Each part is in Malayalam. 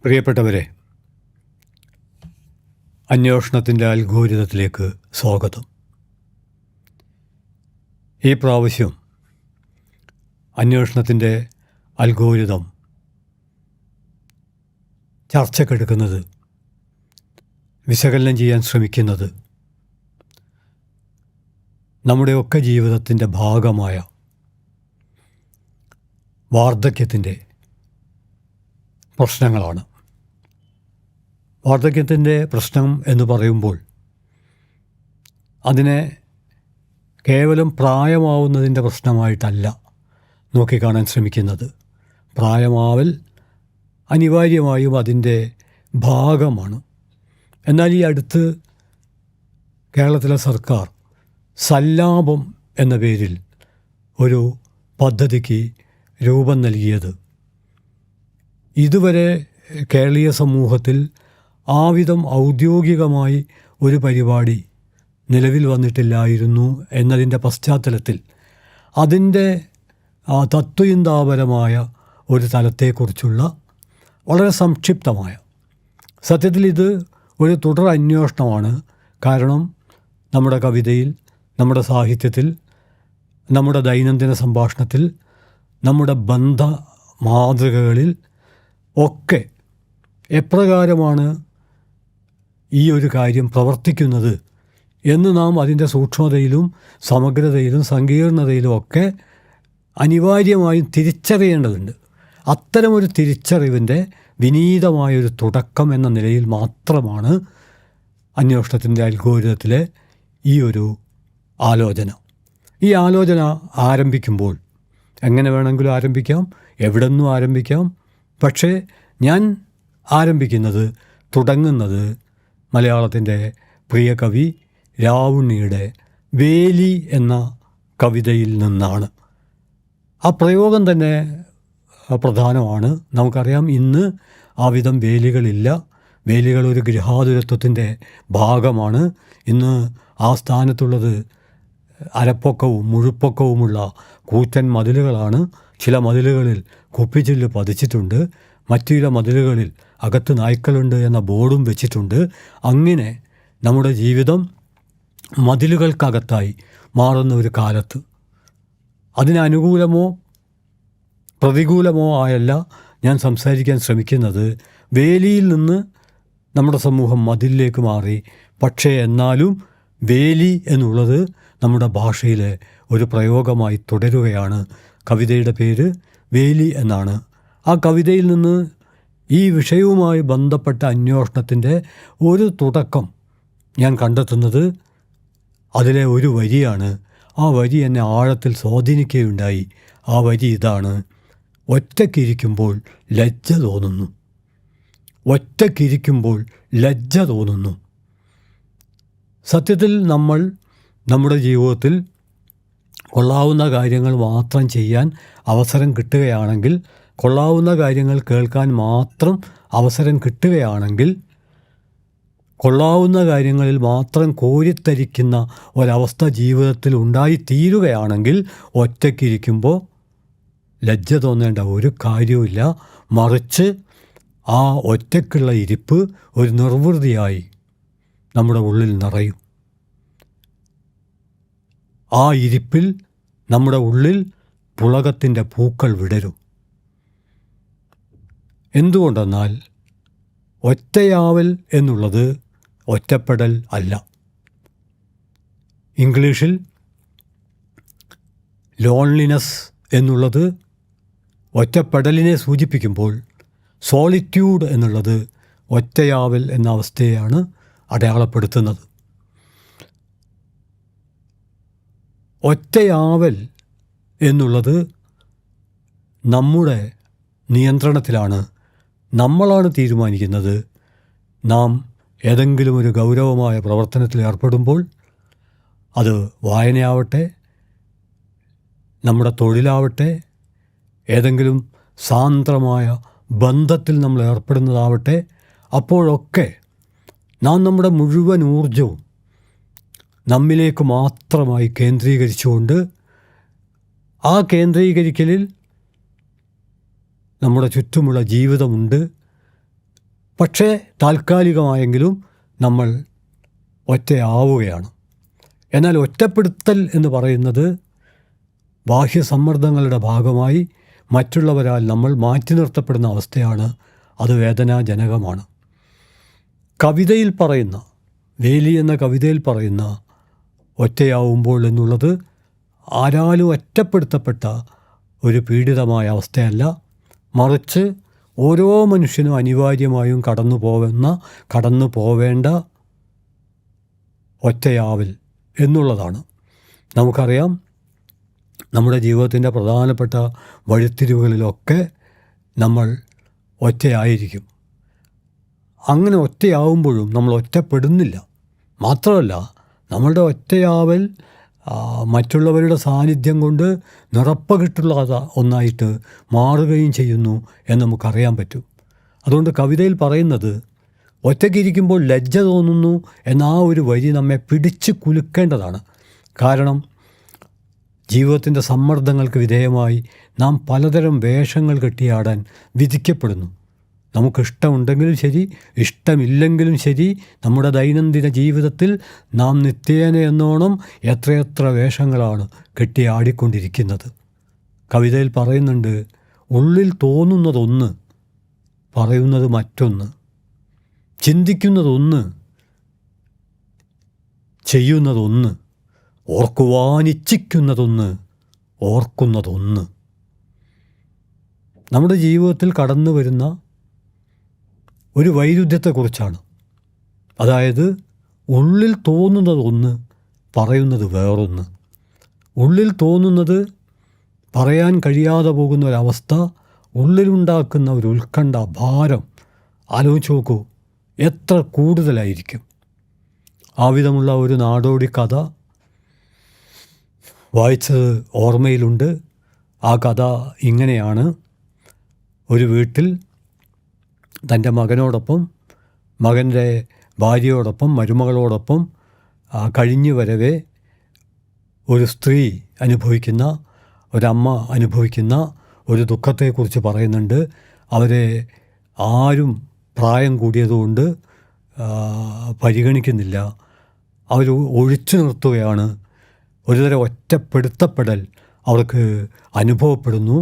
പ്രിയപ്പെട്ടവരെ, അന്വേഷണത്തിൻ്റെ അൽഗോരിതത്തിലേക്ക് സ്വാഗതം. ഈ പ്രാവശ്യം അന്വേഷണത്തിൻ്റെ അൽഗോരിതം ചർച്ചക്കെടുക്കുന്നത്, വിശകലനം ചെയ്യാൻ ശ്രമിക്കുന്നത് നമ്മുടെയൊക്കെ ജീവിതത്തിൻ്റെ ഭാഗമായ വാർദ്ധക്യത്തിൻ്റെ പ്രശ്നങ്ങളാണ്. വാർദ്ധക്യത്തിൻ്റെ പ്രശ്നം എന്ന് പറയുമ്പോൾ അതിനെ കേവലം പ്രായമാവുന്നതിൻ്റെ പ്രശ്നമായിട്ടല്ല നോക്കിക്കാണാൻ ശ്രമിക്കുന്നത്. പ്രായമാവൽ അനിവാര്യമായും അതിൻ്റെ ഭാഗമാണ്. എന്നാൽ ഈ അടുത്ത് കേരളത്തിലെ സർക്കാർ സല്ലാപം എന്ന പേരിൽ ഒരു പദ്ധതിക്ക് രൂപം നൽകിയത് ഇതുവരെ കേരളീയ സമൂഹത്തിൽ ആവിധം ഔദ്യോഗികമായി ഒരു പരിപാടി നിലവിൽ വന്നിട്ടില്ലായിരുന്നു എന്നതിൻ്റെ പശ്ചാത്തലത്തിൽ അതിൻ്റെ തത്വചിന്താപരമായ ഒരു തലത്തെക്കുറിച്ചുള്ള വളരെ സംക്ഷിപ്തമായ, സത്യത്തിൽ ഇത് ഒരു തുടർ അന്വേഷണമാണ്. കാരണം നമ്മുടെ കവിതയിൽ, നമ്മുടെ സാഹിത്യത്തിൽ, നമ്മുടെ ദൈനംദിന സംഭാഷണത്തിൽ, നമ്മുടെ ബന്ധ മാതൃകകളിൽ ഒക്കെ എപ്രകാരമാണ് ഈ ഒരു കാര്യം പ്രവർത്തിക്കുന്നത് എന്ന് നാം അതിൻ്റെ സൂക്ഷ്മതയിലും സമഗ്രതയിലും സങ്കീർണതയിലും ഒക്കെ അനിവാര്യമായും തിരിച്ചറിയേണ്ടതുണ്ട്. അത്തരമൊരു തിരിച്ചറിവിൻ്റെ വിനീതമായൊരു തുടക്കം എന്ന നിലയിൽ മാത്രമാണ് അന്വേഷണത്തിൻ്റെ അൽഗോരിതത്തിലെ ഈ ഒരു ആലോചന. ഈ ആലോചന ആരംഭിക്കുമ്പോൾ എങ്ങനെ വേണമെങ്കിലും ആരംഭിക്കാം, എവിടെ നിന്നും ആരംഭിക്കാം. പക്ഷേ ഞാൻ ആരംഭിക്കുന്നത്, തുടങ്ങുന്നത് മലയാളത്തിൻ്റെ പ്രിയ കവി രാവുണ്ണിയുടെ വേലി എന്ന കവിതയിൽ നിന്നാണ്. ആ പ്രയോഗം തന്നെ പ്രധാനമാണ്. നമുക്കറിയാം, ഇന്ന് ആ വിധം വേലികളില്ല. വേലികൾ ഒരു ഗൃഹാതുരത്വത്തിൻ്റെ ഭാഗമാണ്. ഇന്ന് ആ സ്ഥാനത്തുള്ളത് അരപ്പൊക്കവും മുഴുപ്പൊക്കവുമുള്ള കൂറ്റൻ മതിലുകളാണ്. ചില മതിലുകളിൽ കുപ്പിച്ചില്ല് പതിച്ചിട്ടുണ്ട്, മറ്റു ചില മതിലുകളിൽ അകത്ത് നായ്ക്കളുണ്ട് എന്ന ബോർഡും വെച്ചിട്ടുണ്ട്. അങ്ങനെ നമ്മുടെ ജീവിതം മതിലുകൾക്കകത്തായി മാറുന്ന ഒരു കാലത്ത് അതിന് അനുകൂലമോ പ്രതികൂലമോ ആയല്ല ഞാൻ സംസാരിക്കാൻ ശ്രമിക്കുന്നത്. വേലിയിൽ നിന്ന് നമ്മുടെ സമൂഹം മതിലിലേക്ക് മാറി. പക്ഷേ എന്നാലും വേലി എന്നുള്ളത് നമ്മുടെ ഭാഷയിലെ ഒരു പ്രയോഗമായി തുടരുകയാണ്. കവിതയുടെ പേര് വേലി എന്നാണ്. ആ കവിതയിൽ നിന്ന് ഈ വിഷയവുമായി ബന്ധപ്പെട്ട അന്വേഷണത്തിൻ്റെ ഒരു തുടക്കം ഞാൻ കണ്ടെത്തുന്നത് അതിലെ ഒരു വരിയാണ്. ആ വരി എന്നെ ആഴത്തിൽ സ്വാധീനിക്കുകയുണ്ടായി. ആ വരി ഇതാണ്: ഒറ്റയ്ക്കിരിക്കുമ്പോൾ ലജ്ജ തോന്നുന്നു. ഒറ്റയ്ക്കിരിക്കുമ്പോൾ ലജ്ജ തോന്നുന്നു. സത്യത്തിൽ നമ്മൾ നമ്മുടെ ജീവിതത്തിൽ കൊള്ളാവുന്ന കാര്യങ്ങൾ മാത്രം ചെയ്യാൻ അവസരം കിട്ടുകയാണെങ്കിൽ, കൊള്ളാവുന്ന കാര്യങ്ങൾ കേൾക്കാൻ മാത്രം അവസരം കിട്ടുകയാണെങ്കിൽ, കൊള്ളാവുന്ന കാര്യങ്ങളിൽ മാത്രം കോരിത്തരിക്കുന്ന ഒരവസ്ഥ ജീവിതത്തിൽ ഉണ്ടായിത്തീരുകയാണെങ്കിൽ ഒറ്റയ്ക്കിരിക്കുമ്പോൾ ലജ്ജ തോന്നേണ്ട ഒരു കാര്യവുമില്ല. മറിച്ച് ആ ഒറ്റയ്ക്കുള്ള ഇരിപ്പ് ഒരു നിർവൃതിയായി നമ്മുടെ ഉള്ളിൽ നിറയും. ആ ഇരിപ്പിൽ നമ്മുടെ ഉള്ളിൽ പുളകത്തിൻ്റെ പൂക്കൾ വിടരും. എന്തുകൊണ്ടെന്നാൽ ഒറ്റയാവൽ എന്നുള്ളത് ഒറ്റപ്പെടൽ അല്ല. ഇംഗ്ലീഷിൽ ലോൺലിനെസ് എന്നുള്ളത് ഒറ്റപ്പെടലിനെ സൂചിപ്പിക്കുമ്പോൾ സോളിറ്റ്യൂഡ് എന്നുള്ളത് ഒറ്റയാവൽ എന്ന അവസ്ഥയെയാണ് അടയാളപ്പെടുത്തുന്നത്. ഒറ്റയാവൽ എന്നുള്ളത് നമ്മുടെ നിയന്ത്രണത്തിലാണ്. നമ്മളാണ് തീരുമാനിക്കുന്നത്. നാം ഏതെങ്കിലും ഒരു ഗൗരവമായ പ്രവർത്തനത്തിൽ ഏർപ്പെടുമ്പോൾ, അത് വായനയാവട്ടെ, നമ്മുടെ തൊഴിലാവട്ടെ, ഏതെങ്കിലും സാന്ദ്രമായ ബന്ധത്തിൽ നമ്മൾ ഏർപ്പെടുന്നതാവട്ടെ, അപ്പോഴൊക്കെ നാം നമ്മുടെ മുഴുവൻ ഊർജവും നമ്മിലേക്ക് മാത്രമായി കേന്ദ്രീകരിച്ചുകൊണ്ട് ആ കേന്ദ്രീകരിക്കലിൽ നമ്മുടെ ചുറ്റുമുള്ള ജീവിതമുണ്ട്, പക്ഷേ താൽക്കാലികമായെങ്കിലും നമ്മൾ ഒറ്റയാവുകയാണ്. എന്നാൽ ഒറ്റപ്പെടുത്തൽ എന്ന് പറയുന്നത് ബാഹ്യ സമ്മർദ്ദങ്ങളുടെ ഭാഗമായി മറ്റുള്ളവരാൽ നമ്മൾ മാറ്റി നിർത്തപ്പെടുന്ന അവസ്ഥയാണ്. അത് വേദനാജനകമാണ്. കവിതയിൽ പറയുന്ന, വേലി എന്ന കവിതയിൽ പറയുന്ന ഒറ്റയാവുമ്പോൾ എന്നുള്ളത് ആരാലും ഒറ്റപ്പെടുത്തപ്പെട്ട ഒരു പീഡിതമായ അവസ്ഥയല്ല, മറിച്ച് ഓരോ മനുഷ്യനും അനിവാര്യമായും കടന്നു പോവേണ്ട ഒറ്റയാവൽ എന്നുള്ളതാണ്. നമുക്കറിയാം, നമ്മുടെ ജീവിതത്തിൻ്റെ പ്രധാനപ്പെട്ട വഴിത്തിരിവുകളിലൊക്കെ നമ്മൾ ഒറ്റയായിരിക്കും. അങ്ങനെ ഒറ്റയാവുമ്പോഴും നമ്മൾ ഒറ്റപ്പെടുന്നില്ല. മാത്രമല്ല, നമ്മളുടെ ഒറ്റയാവൽ മറ്റുള്ളവരുടെ സാന്നിധ്യം കൊണ്ട് നിറപ്പകിട്ടുള്ള ഒന്നായിട്ട് മാറുകയും ചെയ്യുന്നു എന്ന് നമുക്കറിയാൻ പറ്റും. അതുകൊണ്ട് കവിതയിൽ പറയുന്നത് ഒറ്റയ്ക്കിരിക്കുമ്പോൾ ലജ്ജ തോന്നുന്നു എന്ന ആ ഒരു വരി നമ്മെ പിടിച്ച് കുലുക്കേണ്ടതാണ്. കാരണം ജീവിതത്തിൻ്റെ സമ്മർദ്ദങ്ങൾക്ക് വിധേയമായി നാം പലതരം വേഷങ്ങൾ കെട്ടിയാടാൻ വിധിക്കപ്പെടുന്നു. നമുക്കിഷ്ടമുണ്ടെങ്കിലും ശരി, ഇഷ്ടമില്ലെങ്കിലും ശരി, നമ്മുടെ ദൈനംദിന ജീവിതത്തിൽ നാം നിത്യേന എന്നോണം എത്രയെത്ര വേഷങ്ങളാണ് കെട്ടിയാടിക്കൊണ്ടിരിക്കുന്നത്. കവിതയിൽ പറയുന്നുണ്ട്, ഉള്ളിൽ തോന്നുന്നതൊന്ന്, പറയുന്നത് മറ്റൊന്ന്, ചിന്തിക്കുന്നതൊന്ന്, ചെയ്യുന്നതൊന്ന്, ഓർക്കുവാനിച്ഛിക്കുന്നതൊന്ന്, ഓർക്കുന്നതൊന്ന്. നമ്മുടെ ജീവിതത്തിൽ കടന്നു വരുന്ന ഒരു വൈരുദ്ധ്യത്തെക്കുറിച്ചാണ്. അതായത് ഉള്ളിൽ തോന്നുന്നതൊന്ന്, പറയുന്നത് വേറൊന്ന്. ഉള്ളിൽ തോന്നുന്നത് പറയാൻ കഴിയാതെ പോകുന്ന ഒരവസ്ഥ, ഉള്ളിലുണ്ടാക്കുന്ന ഒരു ഉത്കണ്ഠ, ഭാരം ആലോചിച്ച് നോക്കൂ, എത്ര കൂടുതലായിരിക്കും. ആ വിധമുള്ള ഒരു നാടോടി കഥ വായിച്ചത് ഓർമ്മയിലുണ്ട്. ആ കഥ ഇങ്ങനെയാണ്. ഒരു വീട്ടിൽ തൻ്റെ മകനോടൊപ്പം, മകൻ്റെ ഭാര്യയോടൊപ്പം, മരുമകളോടൊപ്പം കഴിഞ്ഞു വരവേ ഒരു സ്ത്രീ അനുഭവിക്കുന്ന, ഒരമ്മ അനുഭവിക്കുന്ന ഒരു ദുഃഖത്തെക്കുറിച്ച് പറയുന്നുണ്ട്. അവരെ ആരും പ്രായം കൂടിയതുകൊണ്ട് പരിഗണിക്കുന്നില്ല, അവർ ഒഴിച്ചു നിർത്തുകയാണ്. ഒരുതരം ഒറ്റപ്പെടുത്തപ്പെടൽ അവർക്ക് അനുഭവപ്പെടുന്നു.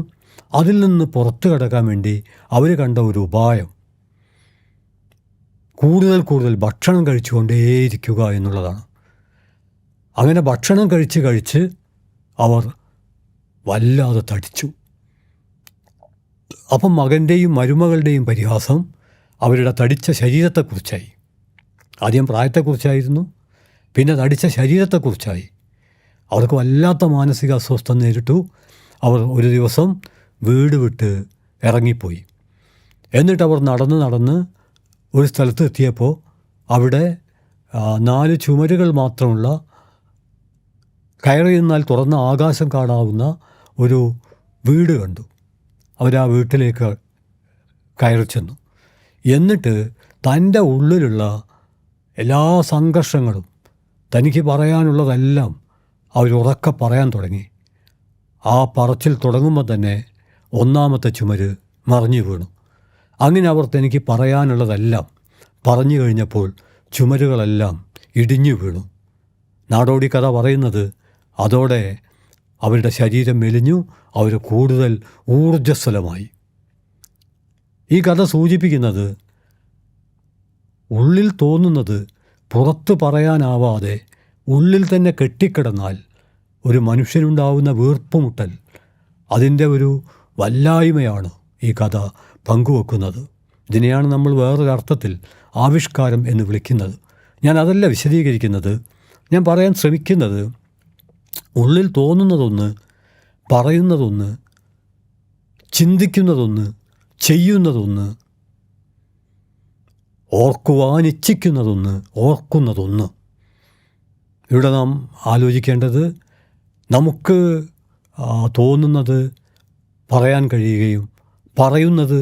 അതിൽ നിന്ന് പുറത്തു കടക്കാൻ വേണ്ടി അവർ കണ്ട ഒരു ഉപായം കൂടുതൽ ഭക്ഷണം കഴിച്ചുകൊണ്ടേയിരിക്കുക എന്നുള്ളതാണ്. അങ്ങനെ ഭക്ഷണം കഴിച്ച് അവർ വല്ലാതെ തടിച്ചു. അപ്പം മകൻ്റെയും മരുമകളുടെയും പരിഹാസം അവരുടെ തടിച്ച ശരീരത്തെക്കുറിച്ചായി. ആദ്യം പ്രായത്തെക്കുറിച്ചായിരുന്നു, പിന്നെ തടിച്ച ശരീരത്തെക്കുറിച്ചായി. അവർക്ക് വല്ലാത്ത മാനസിക അസ്വസ്ഥത നേരിട്ടു. അവർ ഒരു ദിവസം വീട് വിട്ട് ഇറങ്ങിപ്പോയി. എന്നിട്ട് അവർ നടന്ന് ഒരു സ്ഥലത്ത് എത്തിയപ്പോൾ അവിടെ 4 ചുമരുകൾ മാത്രമുള്ള, കയറി നിന്നാൽ തുറന്ന ആകാശം കാണാവുന്ന ഒരു വീട് കണ്ടു. അവരാ വീട്ടിലേക്ക് കയറി ചെന്നു. എന്നിട്ട് തൻ്റെ ഉള്ളിലുള്ള എല്ലാ സംഘർഷങ്ങളും, തനിക്ക് പറയാനുള്ളതെല്ലാം അവരുറക്കെ പറയാൻ തുടങ്ങി. ആ പറച്ചിൽ തുടങ്ങുമ്പോൾ തന്നെ ഒന്നാമത്തെ ചുമര് മറിഞ്ഞു വീണു. അങ്ങനെ അവർ തനിക്ക് പറയാനുള്ളതെല്ലാം പറഞ്ഞു കഴിഞ്ഞപ്പോൾ ചുമരുകളെല്ലാം ഇടിഞ്ഞു വീണു. നാടോടി കഥ പറയുന്നത് അതോടെ അവരുടെ ശരീരം മെലിഞ്ഞു, അവർ കൂടുതൽ ഊർജ്ജസ്വലമായി. ഈ കഥ സൂചിപ്പിക്കുന്നത് ഉള്ളിൽ തോന്നുന്നത് പുറത്ത് പറയാനാവാതെ ഉള്ളിൽ തന്നെ കെട്ടിക്കിടന്നാൽ ഒരു മനുഷ്യനുണ്ടാവുന്ന വീർപ്പുമുട്ടൽ, അതിൻ്റെ ഒരു വല്ലായ്മയാണ് ഈ കഥ പങ്കുവെക്കുന്നത്. ഇതിനെയാണ് നമ്മൾ വേറൊരർത്ഥത്തിൽ ആവിഷ്കാരം എന്ന് വിളിക്കുന്നത്. ഞാൻ അതല്ല വിശദീകരിക്കുന്നത്. ഞാൻ പറയാൻ ശ്രമിക്കുന്നത്, ഉള്ളിൽ തോന്നുന്നതൊന്ന്, പറയുന്നതൊന്ന്, ചിന്തിക്കുന്നതൊന്ന്, ചെയ്യുന്നതൊന്ന്, ഓർക്കുവാനിച്ഛിക്കുന്നതൊന്ന്, ഓർക്കുന്നതൊന്ന്. ഇവിടെ നാം ആലോചിക്കേണ്ടത്, നമുക്ക് തോന്നുന്നത് പറയാൻ കഴിയുകയും പറയുന്നത്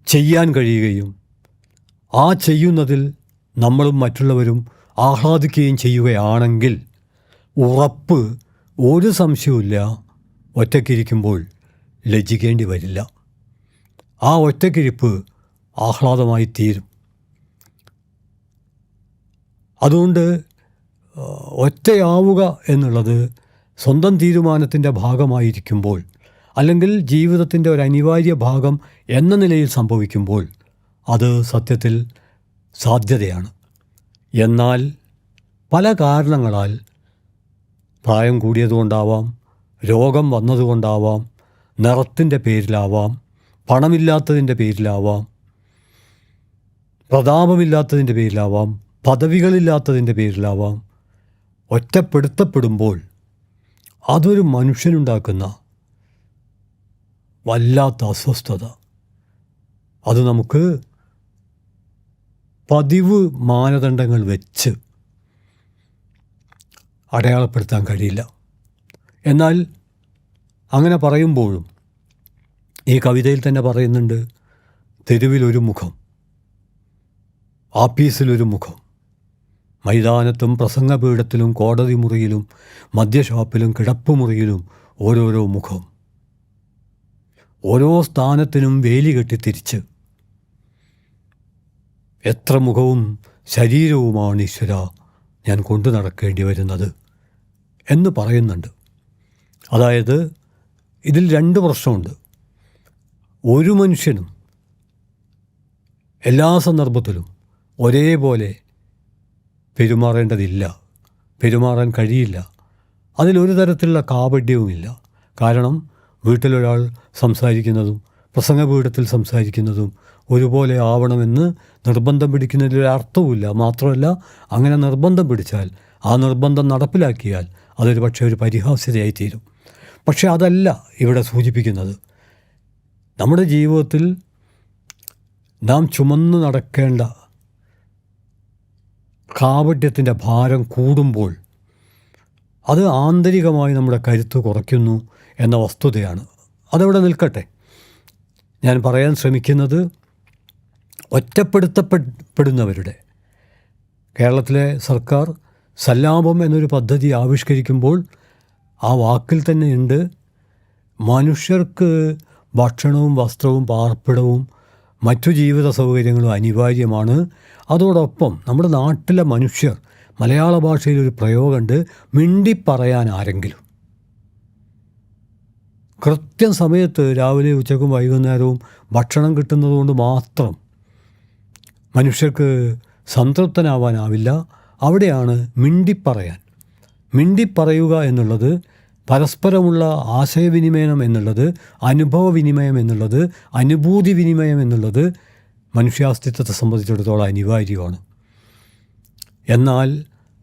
ചെയ്യാൻ കഴിയുകയും ആ ചെയ്യുന്നതിൽ നമ്മളും മറ്റുള്ളവരും ആഹ്ലാദിക്കുകയും ചെയ്യുകയാണെങ്കിൽ ഉറപ്പ്, ഒരു സംശയവുമില്ല, ഒറ്റയ്ക്കിരിക്കുമ്പോൾ ലജ്ജിക്കേണ്ടി വരില്ല. ആ ഒറ്റയ്ക്കിരിപ്പ് ആഹ്ലാദമായി തീരും. അതുകൊണ്ട് ഒറ്റയാവുക എന്നുള്ളത് സ്വന്തം തീരുമാനത്തിൻ്റെ ഭാഗമായിരിക്കുമ്പോൾ, അല്ലെങ്കിൽ ജീവിതത്തിൻ്റെ ഒരു അനിവാര്യ ഭാഗം എന്ന നിലയിൽ സംഭവിക്കുമ്പോൾ അത് സത്യത്തിൽ സാധ്യതയാണ്. എന്നാൽ പല കാരണങ്ങളാൽ, പ്രായം കൂടിയതുകൊണ്ടാവാം, രോഗം വന്നതുകൊണ്ടാവാം, നിറത്തിൻ്റെ പേരിലാവാം, പണമില്ലാത്തതിൻ്റെ പേരിലാവാം, പ്രതാപമില്ലാത്തതിൻ്റെ പേരിലാവാം, പദവികളില്ലാത്തതിൻ്റെ പേരിലാവാം, ഒറ്റപ്പെടുത്തപ്പെടുമ്പോൾ അതൊരു മനുഷ്യനുണ്ടാക്കുന്ന വല്ലാത്ത അസ്വസ്ഥത. അത് നമുക്ക് പതിവ് മാനദണ്ഡങ്ങൾ വെച്ച് അടയാളപ്പെടുത്താൻ കഴിയില്ല. എന്നാൽ അങ്ങനെ പറയുമ്പോഴും ഈ കവിതയിൽ തന്നെ പറയുന്നുണ്ട്, തെരുവിലൊരു മുഖം, ആപ്പീസിലൊരു മുഖം, മൈതാനത്തും പ്രസംഗപീഠത്തിലും കോടതി മുറിയിലും മദ്യഷാപ്പിലും കിടപ്പുമുറിയിലും ഓരോരോ മുഖം. ഓരോ സ്ഥാനത്തിനും വേലി കെട്ടി തിരിച്ച് എത്ര മുഖവും ശരീരവുമാണ് ഈശ്വര ഞാൻ കൊണ്ടു നടക്കേണ്ടി വരുന്നത് എന്ന് പറയുന്നുണ്ട്. അതായത് ഇതിൽ രണ്ട് പ്രശ്നമുണ്ട്. ഒരു മനുഷ്യനും എല്ലാ സന്ദർഭത്തിലും ഒരേപോലെ പെരുമാറേണ്ടതില്ല, പെരുമാറാൻ കഴിയില്ല. അതിലൊരു തരത്തിലുള്ള കാപഢ്യവുമില്ല. കാരണം വീട്ടിലൊരാൾ സംസാരിക്കുന്നതും പ്രസംഗപീഠത്തിൽ സംസാരിക്കുന്നതും ഒരുപോലെ ആവണമെന്ന് നിർബന്ധം പിടിക്കുന്നതിലൊരർത്ഥവുമില്ല. മാത്രമല്ല, അങ്ങനെ നിർബന്ധം പിടിച്ചാൽ, ആ നിർബന്ധം നടപ്പിലാക്കിയാൽ അതൊരു പക്ഷേ ഒരു പരിഹാസ്യതയായി തീരും. പക്ഷെ അതല്ല ഇവിടെ സൂചിപ്പിക്കുന്നത്. നമ്മുടെ ജീവിതത്തിൽ നാം ചുമന്നു നടക്കേണ്ട കാപഢ്യത്തിൻ്റെ ഭാരം കൂടുമ്പോൾ അത് ആന്തരികമായി നമ്മുടെ കരുത്ത് കുറയ്ക്കുന്നു എന്ന വസ്തുതയാണ്. അതവിടെ നിൽക്കട്ടെ. ഞാൻ പറയാൻ ശ്രമിക്കുന്നത് ഒറ്റപ്പെടുത്തപ്പെടുന്നവരുടെ, കേരളത്തിലെ സർക്കാർ സല്ലാപം എന്നൊരു പദ്ധതി ആവിഷ്കരിക്കുമ്പോൾ ആ വാക്കിൽ തന്നെ ഉണ്ട്, മനുഷ്യർക്ക് ഭക്ഷണവും വസ്ത്രവും പാർപ്പിടവും മറ്റു ജീവിത സൗകര്യങ്ങളും അനിവാര്യമാണ്. അതോടൊപ്പം നമ്മുടെ നാട്ടിലെ മനുഷ്യർ, മലയാള ഭാഷയിലൊരു പ്രയോഗമുണ്ട്, മിണ്ടിപ്പറയാൻ ആരെങ്കിലും. കൃത്യം സമയത്ത് രാവിലെ ഉച്ചക്കും വൈകുന്നേരവും ഭക്ഷണം കിട്ടുന്നതുകൊണ്ട് മാത്രം മനുഷ്യർക്ക് സംതൃപ്തനാവാനാവില്ല. അവിടെയാണ് മിണ്ടിപ്പറയാൻ. മിണ്ടിപ്പറയുക എന്നുള്ളത്, പരസ്പരമുള്ള ആശയവിനിമയം എന്നുള്ളത്, അനുഭവവിനിമയം എന്നുള്ളത്, അനുഭൂതി വിനിമയം എന്നുള്ളത് മനുഷ്യാസ്തിത്വത്തെ സംബന്ധിച്ചിടത്തോളം അനിവാര്യമാണ്. എന്നാൽ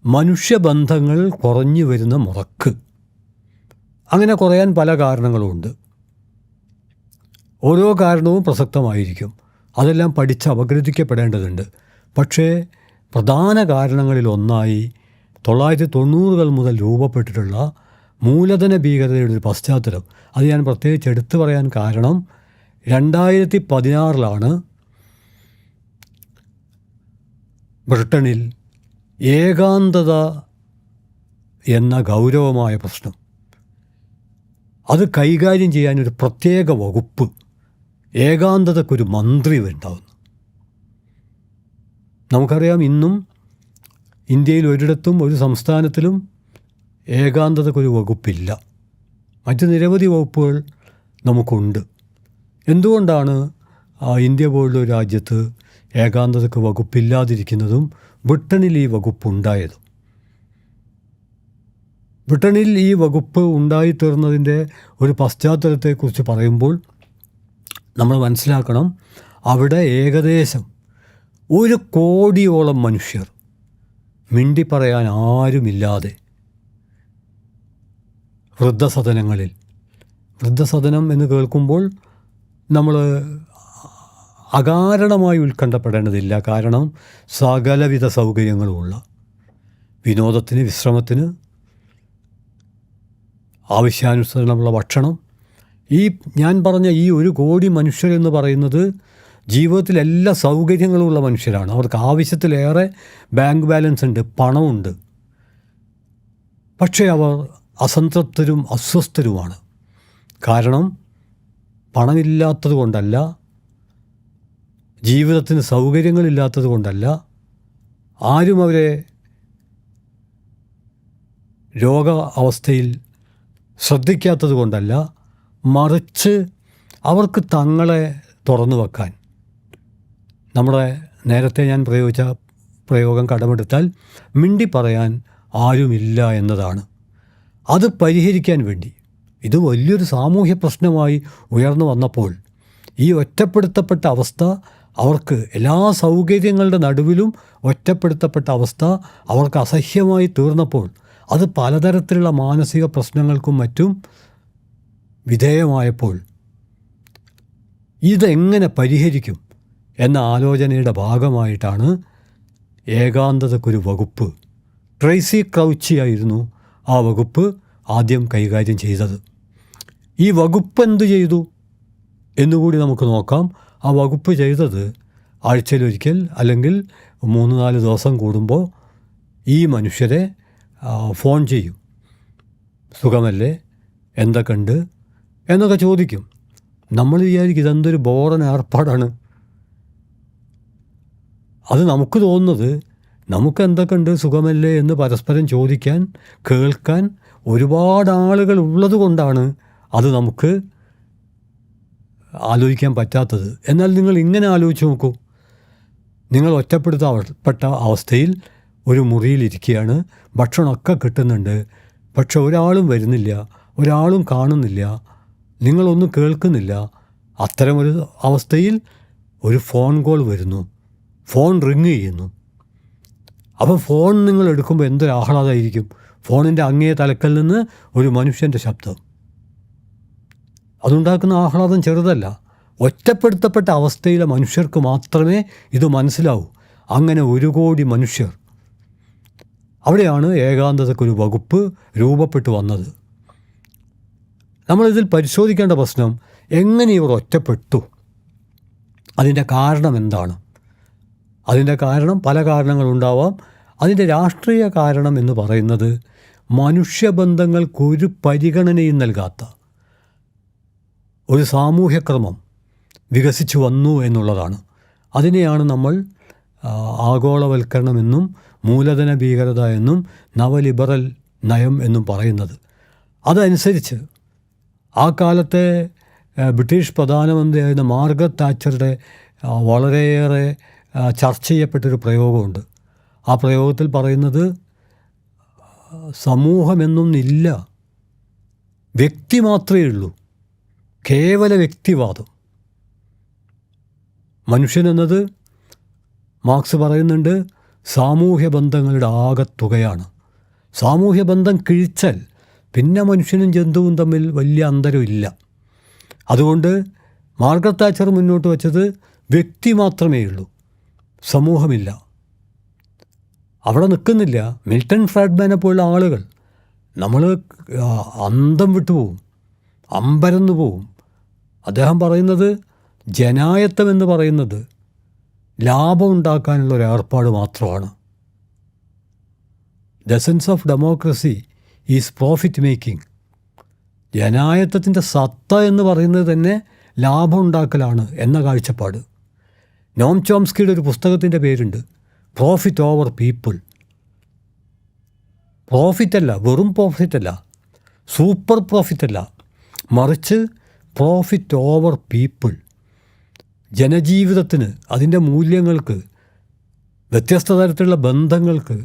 മനുഷ്യബന്ധങ്ങൾ കുറഞ്ഞു വരുന്ന മുറക്ക്, അങ്ങനെ കുറയാൻ പല കാരണങ്ങളുമുണ്ട്. ഓരോ കാരണവും പ്രസക്തമായിരിക്കും. അതെല്ലാം പഠിച്ച് അപഗ്രഥിക്കപ്പെടേണ്ടതുണ്ട്. പക്ഷേ പ്രധാന കാരണങ്ങളിലൊന്നായി 1990-കൾ മുതൽ രൂപപ്പെട്ടിട്ടുള്ള മൂലധന ഭീകരതയുടെ ഒരു പശ്ചാത്തലം, അത് ഞാൻ പ്രത്യേകിച്ച് എടുത്തു പറയാൻ കാരണം 2016 ബ്രിട്ടനിൽ ഏകാന്തത എന്ന ഗൗരവമായ പ്രശ്നം, അത് കൈകാര്യം ചെയ്യാനൊരു പ്രത്യേക വകുപ്പ്, ഏകാന്തതക്കൊരു മന്ത്രി ഉണ്ടാകുന്നു. നമുക്കറിയാം, ഇന്നും ഇന്ത്യയിൽ ഒരിടത്തും ഒരു സംസ്ഥാനത്തിലും ഏകാന്തതക്കൊരു വകുപ്പില്ല. മറ്റ് നിരവധി വകുപ്പുകൾ നമുക്കുണ്ട്. എന്തുകൊണ്ടാണ് ഇന്ത്യ പോലുള്ള ഒരു രാജ്യത്ത് ഏകാന്തതക്ക് വകുപ്പില്ലാതിരിക്കുന്നതും ബ്രിട്ടനിൽ ഈ വകുപ്പുണ്ടായതും? ബ്രിട്ടനിൽ ഈ വകുപ്പ് ഉണ്ടായിത്തീർന്നതിൻ്റെ ഒരു പശ്ചാത്തലത്തെക്കുറിച്ച് പറയുമ്പോൾ നമ്മൾ മനസ്സിലാക്കണം, അവിടെ ഏകദേശം 1 കോടിയോളം മനുഷ്യർ മിണ്ടിപ്പറയാൻ ആരുമില്ലാതെ വൃദ്ധസദനങ്ങളിൽ, വൃദ്ധസദനം എന്ന് കേൾക്കുമ്പോൾ നമ്മൾ അകാരണമായി ഉത്കണ്ഠപ്പെടേണ്ടതില്ല. കാരണം സകലവിധ സൗകര്യങ്ങളുമുള്ള, വിനോദത്തിന്, വിശ്രമത്തിന് ആവശ്യാനുസരണമുള്ള ഭക്ഷണം, ഈ ഞാൻ പറഞ്ഞ ഈ 1 കോടി മനുഷ്യരെന്ന് പറയുന്നത് ജീവിതത്തിൽ എല്ലാ സൗകര്യങ്ങളുമുള്ള മനുഷ്യരാണ്. അവർക്ക് ആവശ്യത്തിലേറെ ബാങ്ക് ബാലൻസ് ഉണ്ട്, പണമുണ്ട്. പക്ഷേ അവർ അസംതൃപ്തരും അസ്വസ്ഥരുമാണ്. കാരണം പണമില്ലാത്തത് കൊണ്ടല്ല, ജീവിതത്തിന് സൗകര്യങ്ങളില്ലാത്തത് കൊണ്ടല്ല, ആരും അവരെ രോഗ അവസ്ഥയിൽ ശ്രദ്ധിക്കാത്തത് കൊണ്ടല്ല, മറിച്ച് അവർക്ക് തങ്ങളെ തുറന്നു വെക്കാൻ, നമ്മുടെ നേരത്തെ ഞാൻ പ്രയോഗിച്ച പ്രയോഗം കടമെടുത്താൽ മിണ്ടി പറയാൻ ആരുമില്ല എന്നതാണ്. അത് പരിഹരിക്കാൻ വേണ്ടി, ഇത് വലിയൊരു സാമൂഹ്യ പ്രശ്നമായി ഉയർന്നു വന്നപ്പോൾ, ഈ ഒറ്റപ്പെടുത്തപ്പെട്ട അവസ്ഥ അവർക്ക് എല്ലാ സൗകര്യങ്ങളുടെ നടുവിലും ഒറ്റപ്പെടുത്തപ്പെട്ട അവസ്ഥ അവർക്ക് അസഹ്യമായി തീർന്നപ്പോൾ, അത് പലതരത്തിലുള്ള മാനസിക പ്രശ്നങ്ങൾക്കും മറ്റും വിധേയമായപ്പോൾ ഇതെങ്ങനെ പരിഹരിക്കും എന്ന ആലോചനയുടെ ഭാഗമായിട്ടാണ് ഏകാന്തതക്കൊരു വകുപ്പ്, ട്രേസി ക്രൗച്ചിയായിരുന്നു ആ വകുപ്പ് ആദ്യം കൈകാര്യം ചെയ്തത്. ഈ വകുപ്പ് എന്തു ചെയ്തു എന്നുകൂടി നമുക്ക് നോക്കാം. ആ വകുപ്പ് ചെയ്തത് ആഴ്ചയിലൊരിക്കൽ അല്ലെങ്കിൽ 3-4 ദിവസം കൂടുമ്പോൾ ഈ മനുഷ്യരെ ഫോൺ ചെയ്യും. സുഖമല്ലേ, എന്തൊക്കെയുണ്ട് എന്നൊക്കെ ചോദിക്കും. നമ്മൾ വിചാരിക്കും ഇതെന്തൊരു ബോറൻ ഏർപ്പാടാണ്. അത് നമുക്ക് തോന്നുന്നത് നമുക്ക് എന്തൊക്കെയുണ്ട്, സുഖമല്ലേ എന്ന് പരസ്പരം ചോദിക്കാൻ, കേൾക്കാൻ ഒരുപാട് ആളുകൾ ഉള്ളത് കൊണ്ടാണ് അത് നമുക്ക് ആലോചിക്കാൻ പറ്റാത്തത്. എന്നാൽ നിങ്ങൾ ഇങ്ങനെ ആലോചിച്ച് നോക്കൂ. നിങ്ങൾ ഒറ്റപ്പെടുത്തപ്പെട്ട അവസ്ഥയിൽ ഒരു മുറിയിലിരിക്കുകയാണ്, ഭക്ഷണമൊക്കെ കിട്ടുന്നുണ്ട്, പക്ഷെ ഒരാളും വരുന്നില്ല, ഒരാളും കാണുന്നില്ല, നിങ്ങളൊന്നും കേൾക്കുന്നില്ല. അത്തരമൊരു അവസ്ഥയിൽ ഒരു ഫോൺ കോൾ വരുന്നു, ഫോൺ റിങ് ചെയ്യുന്നു. അപ്പോൾ ഫോൺ നിങ്ങൾ എടുക്കുമ്പോൾ എന്തൊരു ആഹ്ലാദമായിരിക്കും. ഫോണിൻ്റെ അങ്ങേ തലക്കൽ നിന്ന് ഒരു മനുഷ്യൻ്റെ ശബ്ദം. അതുണ്ടാക്കുന്ന ആഹ്ലാദം ചെറുതല്ല. ഒറ്റപ്പെടുത്തപ്പെട്ട അവസ്ഥയിലെ മനുഷ്യർക്ക് മാത്രമേ ഇത് മനസ്സിലാവൂ. അങ്ങനെ 1 കോടി മനുഷ്യർ. അവിടെയാണ് ഏകാന്തതക്കൊരു വകുപ്പ് രൂപപ്പെട്ടു വന്നത്. നമ്മളിതിൽ പരിശോധിക്കേണ്ട പ്രശ്നം, എങ്ങനെ ഇവർ ഒറ്റപ്പെട്ടു, അതിൻ്റെ കാരണം എന്താണ്? അതിൻ്റെ കാരണം പല കാരണങ്ങളുണ്ടാവാം. അതിൻ്റെ രാഷ്ട്രീയ കാരണം എന്ന് പറയുന്നത് മനുഷ്യബന്ധങ്ങൾക്കൊരു പരിഗണനയും നൽകാത്ത ഒരു സാമൂഹ്യക്രമം വികസിച്ചു വന്നു എന്നുള്ളതാണ്. അതിനെയാണ് നമ്മൾ ആഗോളവൽക്കരണമെന്നും മൂലധന ഭീകരത എന്നും നവലിബറൽ നയം എന്നും പറയുന്നത്. അതനുസരിച്ച് ആ കാലത്തെ ബ്രിട്ടീഷ് പ്രധാനമന്ത്രിയായിരുന്ന മാർഗരറ്റ് താച്ചറുടെ വളരെയേറെ ചർച്ച ചെയ്യപ്പെട്ടൊരു പ്രയോഗമുണ്ട്. ആ പ്രയോഗത്തിൽ പറയുന്നത് സമൂഹമെന്നൊന്നില്ല, വ്യക്തി മാത്രമേ ഉള്ളൂ, കേവല വ്യക്തിവാദം. മനുഷ്യനെന്നത് മാർക്സ് പറയുന്നുണ്ട് സാമൂഹ്യ ബന്ധങ്ങളുടെ ആകത്തുകയാണ്. സാമൂഹ്യ ബന്ധം കിഴിച്ചാൽ പിന്നെ മനുഷ്യനും ജന്തുവും തമ്മിൽ വലിയ അന്തരമില്ല. അതുകൊണ്ട് മാർഗരറ്റ് താച്ചർ മുന്നോട്ട് വച്ചത് വ്യക്തി മാത്രമേ ഉള്ളൂ, സമൂഹമില്ല. അവിടെ നിൽക്കുന്നില്ല. മിൽട്ടൺ ഫ്രാഡ്മാനെ പോലുള്ള ആളുകൾ നമ്മൾ അന്തം വിട്ടുപോകും, അമ്പരന്ന് പോവും. അദ്ദേഹം പറയുന്നത് ജനായത്തം എന്ന് പറയുന്നത് ലാഭം ഉണ്ടാക്കാനുള്ള ഒരു ഏർപ്പാട് മാത്രമാണ്. The essence of democracy is profit making. ജനായത്തത്തിൻ്റെ സത്ത എന്ന് പറയുന്നത് തന്നെ ലാഭം ഉണ്ടാക്കലാണ് എന്ന കാഴ്ചപ്പാട്. നോം ചോംസ്കിയുടെ ഒരു പുസ്തകത്തിൻ്റെ പേരുണ്ട്, പ്രോഫിറ്റ് ഓവർ പീപ്പിൾ. പ്രോഫിറ്റല്ല, വെറും പ്രോഫിറ്റല്ല, സൂപ്പർ പ്രോഫിറ്റല്ല, മറിച്ച് പ്രോഫിറ്റ് ഓവർ പീപ്പിൾ. ജനജീവിതത്തിന്, അതിൻ്റെ മൂല്യങ്ങൾക്ക്, വ്യത്യസ്ത തരത്തിലുള്ള ബന്ധങ്ങൾക്ക്,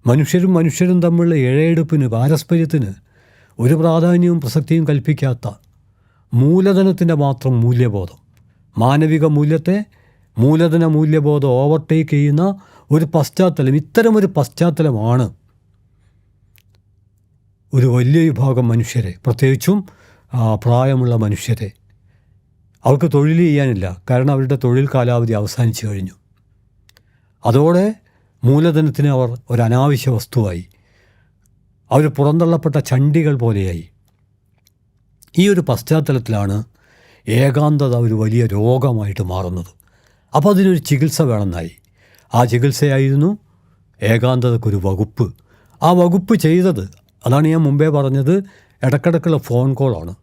മനുഷ്യരും തമ്മിലുള്ള ഇഴയെടുപ്പിന്, പാരസ്പര്യത്തിന് ഒരു പ്രാധാന്യവും പ്രസക്തിയും കൽപ്പിക്കാത്ത മൂലധനത്തിൻ്റെ മാത്രം മൂല്യബോധം, മാനവിക മൂല്യത്തെ മൂലധന മൂല്യബോധം ഓവർടേക്ക് ചെയ്യുന്ന ഒരു പശ്ചാത്തലം, ഇത്തരമൊരു പശ്ചാത്തലമാണ് ഒരു വലിയ വിഭാഗം മനുഷ്യരെ, പ്രത്യേകിച്ചും പ്രായമുള്ള മനുഷ്യരെ, അവർക്ക് തൊഴിൽ ചെയ്യാനില്ല. കാരണം അവരുടെ തൊഴിൽ കാലാവധി അവസാനിച്ചു കഴിഞ്ഞു. അതോടെ മൂലധനത്തിന് അവർ ഒരു അനാവശ്യ വസ്തുവായി, അവർ പുറന്തള്ളപ്പെട്ട ചണ്ടികൾ പോലെയായി. ഈ ഒരു പശ്ചാത്തലത്തിലാണ് ഏകാന്തത ഒരു വലിയ രോഗമായിട്ട് മാറുന്നത്. അപ്പോൾ അതിനൊരു ചികിത്സ വേണമെന്നായി. ആ ചികിത്സയായിരുന്നു ഏകാന്തതക്കൊരു വകുപ്പ്. ആ വകുപ്പ് ചെയ്തത്, അതാണ് ഞാൻ മുമ്പേ പറഞ്ഞത്, ഇടക്കിടക്കുള്ള ഫോൺ കോളാണ്.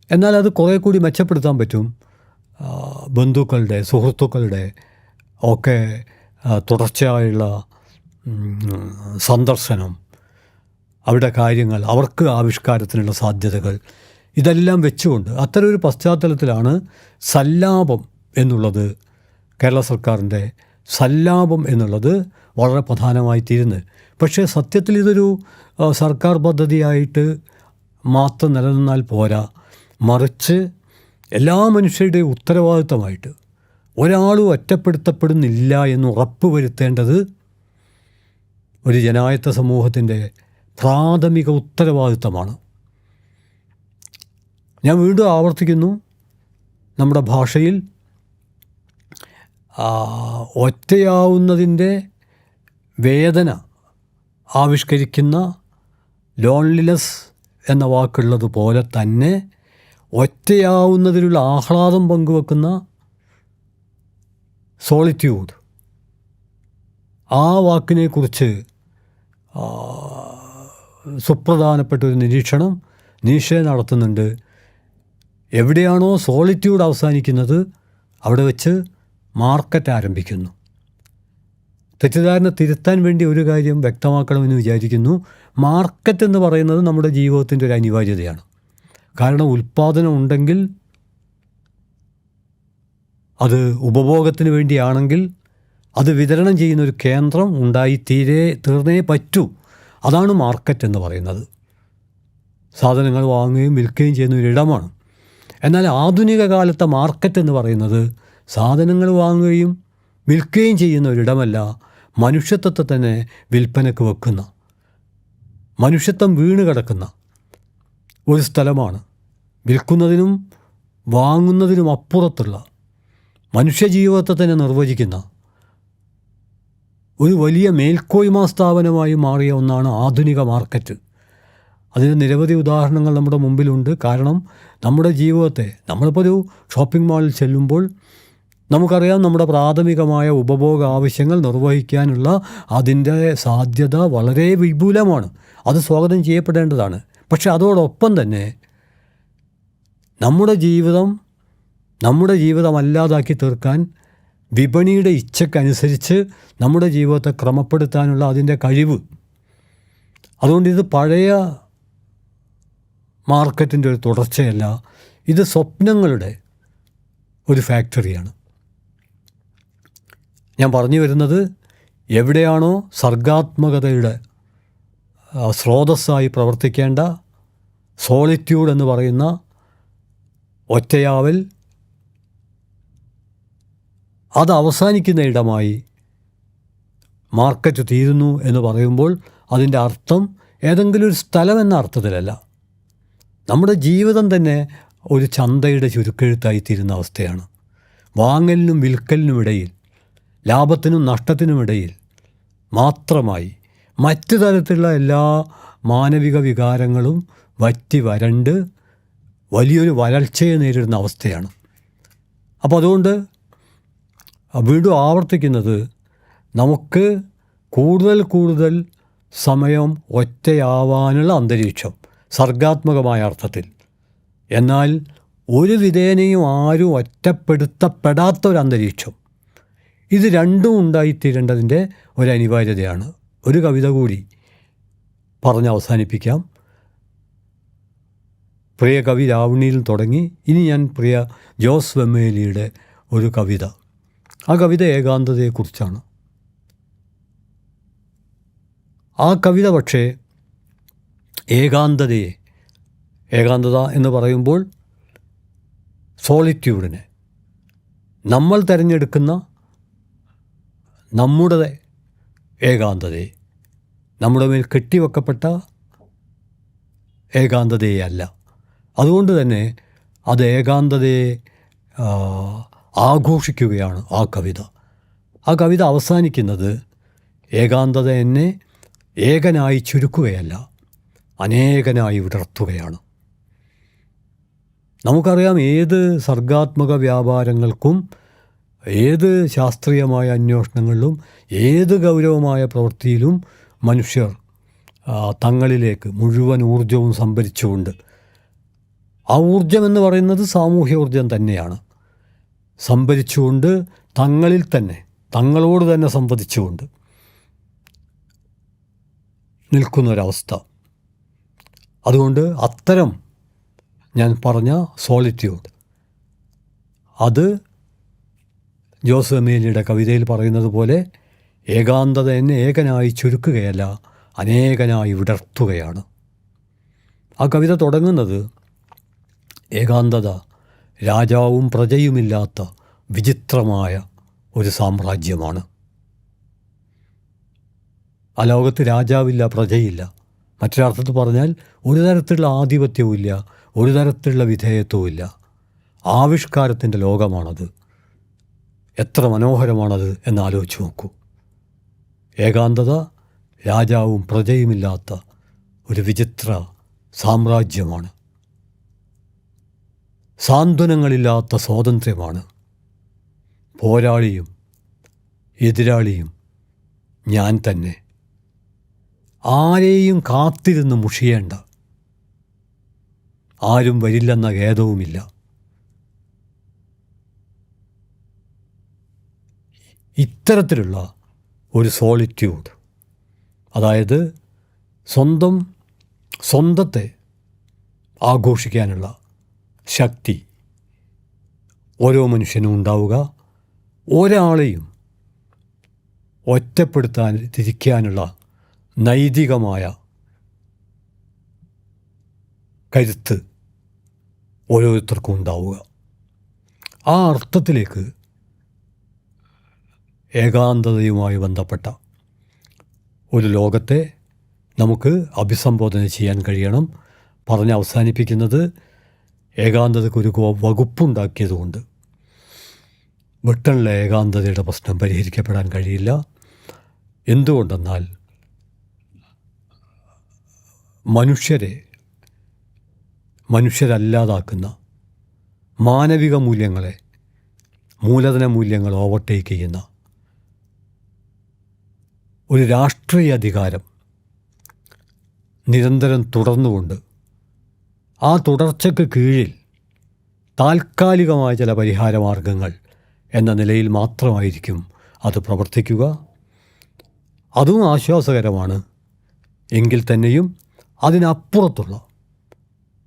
എന്നാൽ അത് കുറേ കൂടി മെച്ചപ്പെടുത്താൻ പറ്റും. ബന്ധുക്കളുടെ, സുഹൃത്തുക്കളുടെ ഒക്കെ തുടർച്ചയായുള്ള സന്ദർശനം, അവരുടെ കാര്യങ്ങൾ, അവർക്ക് ആവിഷ്കാരത്തിനുള്ള സാധ്യതകൾ, ഇതെല്ലാം വെച്ചുകൊണ്ട് അത്തരമൊരു പശ്ചാത്തലത്തിലാണ് സല്ലാപം എന്നുള്ളത്, കേരള സർക്കാരിൻ്റെ സല്ലാപം എന്നുള്ളത് വളരെ പ്രധാനമായി തീരുന്നത്. പക്ഷേ സത്യത്തിൽ ഇതൊരു സർക്കാർ പദ്ധതിയായിട്ട് മാത്രം നിലനിന്നാൽ പോരാ, മറിച്ച് എല്ലാ മനുഷ്യരുടെയും ഉത്തരവാദിത്തമായിട്ട്, ഒരാളും ഒറ്റപ്പെടുത്തപ്പെടുന്നില്ല എന്ന് ഉറപ്പ് വരുത്തേണ്ടത് ഒരു ജനായത്ത സമൂഹത്തിൻ്റെ പ്രാഥമിക ഉത്തരവാദിത്തമാണ്. ഞാൻ വീണ്ടും ആവർത്തിക്കുന്നു, നമ്മുടെ ഭാഷയിൽ ഒറ്റയാവുന്നതിൻ്റെ വേദന ആവിഷ്കരിക്കുന്ന ലോൺലിനെസ് എന്ന വാക്കുള്ളതുപോലെ തന്നെ ഒറ്റയാവുന്നതിലുള്ള ആഹ്ലാദം പങ്കുവെക്കുന്ന സോളിറ്റ്യൂഡ്, ആ വാക്കിനെക്കുറിച്ച് സുപ്രധാനപ്പെട്ട ഒരു നിരീക്ഷണം നീഷെ നടത്തുന്നുണ്ട്. എവിടെയാണോ സോളിറ്റ്യൂഡ് അവസാനിക്കുന്നത് അവിടെ വെച്ച് മാർക്കറ്റ് ആരംഭിക്കുന്നു. തെറ്റിദ്ധാരണ തിരുത്താൻ വേണ്ടി ഒരു കാര്യം വ്യക്തമാക്കണമെന്ന് വിചാരിക്കുന്നു. മാർക്കറ്റ് എന്ന് പറയുന്നത് നമ്മുടെ ജീവിതത്തിൻ്റെ ഒരു അനിവാര്യതയാണ്. കാരണം ഉൽപ്പാദനം ഉണ്ടെങ്കിൽ, അത് ഉപഭോഗത്തിന് വേണ്ടിയാണെങ്കിൽ, അത് വിതരണം ചെയ്യുന്ന ഒരു കേന്ദ്രം ഉണ്ടായി തീർന്നേ പറ്റൂ. അതാണ് മാർക്കറ്റ് എന്ന് പറയുന്നത്. സാധനങ്ങൾ വാങ്ങുകയും വിൽക്കുകയും ചെയ്യുന്ന ഒരിടമാണ്. എന്നാൽ ആധുനിക കാലത്തെ മാർക്കറ്റ് എന്ന് പറയുന്നത് സാധനങ്ങൾ വാങ്ങുകയും വിൽക്കുകയും ചെയ്യുന്ന ഒരിടമല്ല, മനുഷ്യത്വത്തെ തന്നെ വിൽപ്പനക്ക് വെക്കുന്ന, മനുഷ്യത്വം വീണ് കിടക്കുന്ന ഒരു സ്ഥലമാണ്. വിൽക്കുന്നതിനും വാങ്ങുന്നതിനും അപ്പുറത്തുള്ള മനുഷ്യജീവിതത്തെ തന്നെ നിർവചിക്കുന്ന ഒരു വലിയ മേൽക്കോയ്മ സ്ഥാപനമായി മാറിയ ഒന്നാണ് ആധുനിക മാർക്കറ്റ്. അതിന് നിരവധി ഉദാഹരണങ്ങൾ നമ്മുടെ മുമ്പിലുണ്ട്. കാരണം നമ്മുടെ ജീവിതത്തെ, നമ്മളിപ്പോൾ ഒരു ഷോപ്പിംഗ് മാളിൽ ചെല്ലുമ്പോൾ നമുക്കറിയാം, നമ്മുടെ പ്രാഥമികമായ ഉപഭോഗ ആവശ്യങ്ങൾ നിർവഹിക്കാനുള്ള അതിൻ്റെ സാധ്യത വളരെ വിപുലമാണ്. അത് സ്വാഗതം ചെയ്യപ്പെടേണ്ടതാണ്. പക്ഷെ അതോടൊപ്പം തന്നെ നമ്മുടെ ജീവിതമല്ലാതാക്കി തീർക്കാൻ വിപണിയുടെ ഇച്ഛക്കനുസരിച്ച് നമ്മുടെ ജീവിതത്തെ ക്രമപ്പെടുത്താനുള്ള അതിൻ്റെ കഴിവ്. അതുകൊണ്ട് ഇത് പഴയ മാർക്കറ്റിൻ്റെ ഒരു തുടർച്ചയല്ല, ഇത് സ്വപ്നങ്ങളുടെ ഒരു ഫാക്ടറിയാണ്. ഞാൻ പറഞ്ഞു വരുന്നത്, എവിടെയാണോ സർഗാത്മകതയുടെ സ്രോതസ്സായി പ്രവർത്തിക്കേണ്ട സോളിറ്റ്യൂഡ് എന്ന് പറയുന്ന ഒറ്റയാവൽ, അത് അവസാനിക്കുന്ന ഇടമായി മാർക്കറ്റ് തീരുന്നു എന്ന് പറയുമ്പോൾ അതിൻ്റെ അർത്ഥം ഏതെങ്കിലും ഒരു സ്ഥലം എന്ന അർത്ഥത്തിലല്ല. നമ്മുടെ ജീവിതം തന്നെ ഒരു ചന്തയുടെ ചുരുക്കെഴുത്തായി തീരുന്ന അവസ്ഥയാണ്. വാങ്ങലിനും വിൽക്കലിനുമിടയിൽ, ലാഭത്തിനും നഷ്ടത്തിനുമിടയിൽ മാത്രമായി മറ്റു തരത്തിലുള്ള എല്ലാ മാനവിക വികാരങ്ങളും വറ്റി വരണ്ട് വലിയൊരു വരൾച്ചയെ നേരിടുന്ന അവസ്ഥയാണ്. അപ്പോൾ അതുകൊണ്ട് വീണ്ടും ആവർത്തിക്കുന്നത്, നമുക്ക് കൂടുതൽ സമയം ഒറ്റയാവാനുള്ള അന്തരീക്ഷം സർഗാത്മകമായ അർത്ഥത്തിൽ, എന്നാൽ ഒരു വിധേനയും ആരും ഒറ്റപ്പെടുത്തപ്പെടാത്തൊരന്തരീക്ഷം, ഇത് രണ്ടും ഉണ്ടായിത്തീരേണ്ടതിൻ്റെ ഒരു അനിവാര്യതയാണ്. ഒരു കവിത കൂടി പറഞ്ഞ് അവസാനിപ്പിക്കാം. പ്രിയ കവി രാവണിയിൽ തുടങ്ങി ഇനി ഞാൻ പ്രിയ ജോസ് വെമ്മേലിയുടെ ഒരു കവിത. ആ കവിത ഏകാന്തതയെക്കുറിച്ചാണ്. ആ കവിത പക്ഷേ ഏകാന്തത എന്ന് പറയുമ്പോൾ സോളിറ്റ്യൂഡിനെ, നമ്മൾ തിരഞ്ഞെടുക്കുന്ന നമ്മുടെ ഏകാന്തതയെ, നമ്മുടെ മേൽ കെട്ടിവെക്കപ്പെട്ട ഏകാന്തതയെ അല്ല. അതുകൊണ്ട് തന്നെ അത് ഏകാന്തതയെ ആഘോഷിക്കുകയാണ് ആ കവിത. ആ കവിത അവസാനിക്കുന്നത് ഏകാന്തത എന്നെ ഏകനായി ചുരുക്കുകയല്ല, അനേകനായി വിടർത്തുകയാണ്. നമുക്കറിയാം, ഏത് സർഗാത്മക വ്യാപാരങ്ങൾക്കും, ഏത് ശാസ്ത്രീയമായ അന്വേഷണങ്ങളിലും, ഏത് ഗൗരവമായ പ്രവൃത്തിയിലും മനുഷ്യർ തങ്ങളിലേക്ക് മുഴുവൻ ഊർജവും സംഭരിച്ചുകൊണ്ട് ആ ഊർജമെന്ന് പറയുന്നത് സാമൂഹ്യ ഊർജം തന്നെയാണ്. സംഭരിച്ചുകൊണ്ട് തങ്ങളിൽ തന്നെ, തങ്ങളോട് തന്നെ സംവദിച്ചുകൊണ്ട് നിൽക്കുന്നൊരവസ്ഥ. അതുകൊണ്ട് അത്തരം ഞാൻ പറഞ്ഞ സോളിറ്റ്യൂഡ്, അത് ജോസ് എമീലിയുടെ കവിതയിൽ പറയുന്നത് പോലെ ഏകാന്തത എന്നെ ഏകനായി ചുരുക്കുകയല്ല, അനേകനായി വിടർത്തുകയാണ്. ആ കവിത തുടങ്ങുന്നത് ഏകാന്തത രാജാവും പ്രജയുമില്ലാത്ത വിചിത്രമായ ഒരു സാമ്രാജ്യമാണ്. ആ ലോകത്ത് രാജാവില്ല, പ്രജയില്ല. മറ്റൊരർത്ഥത്തിൽ പറഞ്ഞാൽ ഒരു തരത്തിലുള്ള ആധിപത്യവുമില്ല, ഒരു തരത്തിലുള്ള വിധേയത്വവുമില്ല. ആവിഷ്കാരത്തിൻ്റെ ലോകമാണത്. എത്ര മനോഹരമാണത് എന്നാലോചിച്ച് നോക്കൂ. ഏകാന്തത രാജാവും പ്രജയുമില്ലാത്ത ഒരു വിചിത്ര സാമ്രാജ്യമാണ്. സാന്ത്വനങ്ങളില്ലാത്ത സ്വാതന്ത്ര്യമാണ്. പോരാളിയും എതിരാളിയും ഞാൻ തന്നെ. ആരെയും കാത്തിരുന്ന് മുഷിയേണ്ട, ആരും വരില്ലെന്ന ഖേദവുമില്ല. ഇത്തരത്തിലുള്ള ഒരു സോളിറ്റ്യൂഡ്, അതായത് സ്വന്തത്തെ ആഘോഷിക്കാനുള്ള ശക്തി ഓരോ മനുഷ്യനും ഉണ്ടാവുക, ഒരാളെയും ഒറ്റപ്പെടുത്താതിരിക്കാനുള്ള നൈതികമായ കരുത്ത് ഓരോരുത്തർക്കും ഉണ്ടാവുക. ആ അർത്ഥത്തിലേക്ക് ഏകാന്തതയുമായി ബന്ധപ്പെട്ട ഒരു ലോകത്തെ നമുക്ക് അഭിസംബോധന ചെയ്യാൻ കഴിയണം. പറഞ്ഞ് അവസാനിപ്പിക്കുന്നത്, ഏകാന്തതയ്ക്ക് ഒരു വകുപ്പുണ്ടാക്കിയതുകൊണ്ട് ബ്രിട്ടനിലെ ഏകാന്തതയുടെ പ്രശ്നം പരിഹരിക്കപ്പെടാൻ കഴിയില്ല. എന്തുകൊണ്ടെന്നാൽ മനുഷ്യരല്ലാതാക്കുന്ന മാനവിക മൂല്യങ്ങളെ, മൂലധന മൂല്യങ്ങൾ ഓവർടേക്ക് ചെയ്യുന്ന ഒരു രാഷ്ട്രീയ അധികാരം നിരന്തരം തുടർന്നുകൊണ്ട് ആ തുടർച്ചയ്ക്ക് കീഴിൽ താൽക്കാലികമായ ചില പരിഹാരമാർഗങ്ങൾ എന്ന നിലയിൽ മാത്രമായിരിക്കും അത് പ്രവർത്തിക്കുക. അതും ആശ്വാസകരമാണ്. എങ്കിൽ തന്നെയും അതിനപ്പുറത്തുള്ള,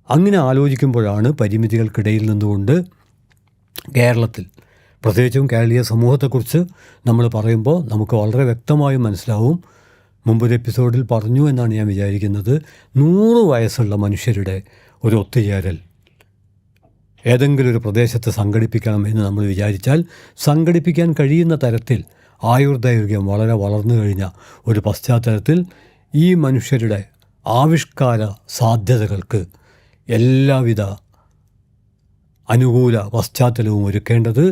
അങ്ങനെ ആലോചിക്കുമ്പോഴാണ് പരിമിതികൾക്കിടയിൽ നിന്നുകൊണ്ട് കേരളത്തിൽ, പ്രത്യേകിച്ചും കേരളീയ സമൂഹത്തെക്കുറിച്ച് നമ്മൾ പറയുമ്പോൾ നമുക്ക് വളരെ വ്യക്തമായും മനസ്സിലാവും. മുമ്പൊരു എപ്പിസോഡിൽ പറഞ്ഞു എന്നാണ് ഞാൻ വിചാരിക്കുന്നത്, 100 വയസ്സുള്ള മനുഷ്യരുടെ ഒരു ഒത്തുചേരൽ ഏതെങ്കിലും ഒരു പ്രദേശത്ത് സംഘടിപ്പിക്കണം എന്ന് നമ്മൾ വിചാരിച്ചാൽ സംഘടിപ്പിക്കാൻ കഴിയുന്ന തരത്തിൽ ആയുർദൈർഘ്യം വളരെ വളർന്നു കഴിഞ്ഞ ഒരു പശ്ചാത്തലത്തിൽ ഈ മനുഷ്യരുടെ ആവിഷ്കാര സാധ്യതകൾക്ക് എല്ലാവിധ അനുകൂല പശ്ചാത്തലവും ഒരുക്കേണ്ടത്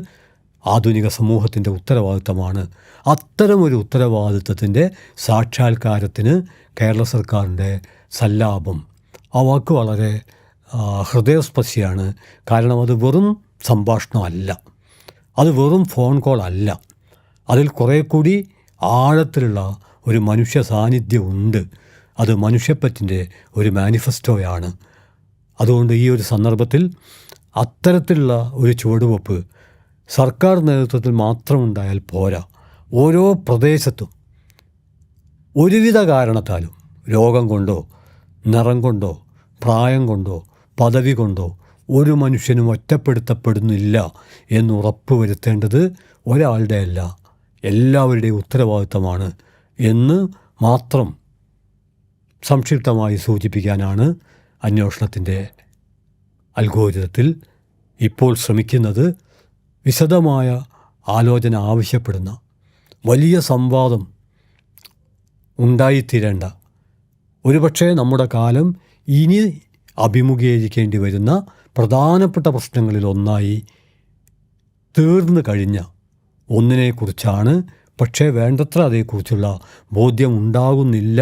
ആധുനിക സമൂഹത്തിൻ്റെ ഉത്തരവാദിത്തമാണ്. അത്തരമൊരു ഉത്തരവാദിത്തത്തിൻ്റെ സാക്ഷാത്കാരത്തിന് കേരള സർക്കാരിൻ്റെ സല്ലാപം, ആ വാക്ക് വളരെ ഹൃദയസ്പർശിയാണ്. കാരണം അത് വെറും സംഭാഷണമല്ല, അത് വെറും ഫോൺ കോൾ അല്ല, അതിൽ കുറേ കൂടി ആഴത്തിലുള്ള ഒരു മനുഷ്യ സാന്നിധ്യമുണ്ട്. അത് മനുഷ്യപ്പറ്റിൻ്റെ ഒരു മാനിഫെസ്റ്റോയാണ്. അതുകൊണ്ട് ഈ ഒരു സന്ദർഭത്തിൽ അത്തരത്തിലുള്ള ഒരു ചുവടുവെപ്പ് സർക്കാർ നേതൃത്വത്തിൽ മാത്രമുണ്ടായാൽ പോരാ. ഓരോ പ്രദേശത്തും ഒരുവിധ കാരണത്താലും, രോഗം കൊണ്ടോ നിറം കൊണ്ടോ പ്രായം കൊണ്ടോ പദവി കൊണ്ടോ ഒരു മനുഷ്യനും ഒറ്റപ്പെടുത്തപ്പെടുന്നില്ല എന്ന് ഉറപ്പ് വരുത്തേണ്ടത് ഒരാളുടെ അല്ല, എല്ലാവരുടെയും ഉത്തരവാദിത്തമാണ് എന്ന് മാത്രം സംക്ഷിപ്തമായി സൂചിപ്പിക്കാനാണ് അന്വേഷണത്തിൻ്റെ അൽഗോരിതത്തിൽ ഇപ്പോൾ ശ്രമിക്കുന്നത്. വിശദമായ ആലോചന ആവശ്യപ്പെടുന്ന, വലിയ സംവാദം ഉണ്ടായിത്തീരേണ്ട, ഒരുപക്ഷെ നമ്മുടെ കാലം ഇനി അഭിമുഖീകരിക്കേണ്ടി വരുന്ന പ്രധാനപ്പെട്ട പ്രശ്നങ്ങളിൽ ഒന്നായി തീർന്നു കഴിഞ്ഞ ഒന്നിനെക്കുറിച്ചാണ്. പക്ഷേ വേണ്ടത്ര അതേക്കുറിച്ചുള്ള ബോധ്യം ഉണ്ടാകുന്നില്ല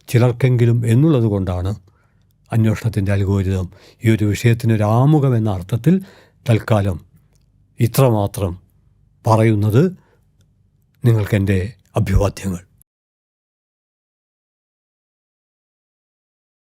ചിലർക്കെങ്കിലും എന്നുള്ളത് കൊണ്ടാണ് അന്വേഷണത്തിൻ്റെ അൽഗോരിതം ഈ ഒരു വിഷയത്തിനൊരാമുഖം എന്ന അർത്ഥത്തിൽ തൽക്കാലം ഇത്രമാത്രം പറയുന്നത്. നിങ്ങൾക്കെൻ്റെ അഭിവാദ്യങ്ങൾ.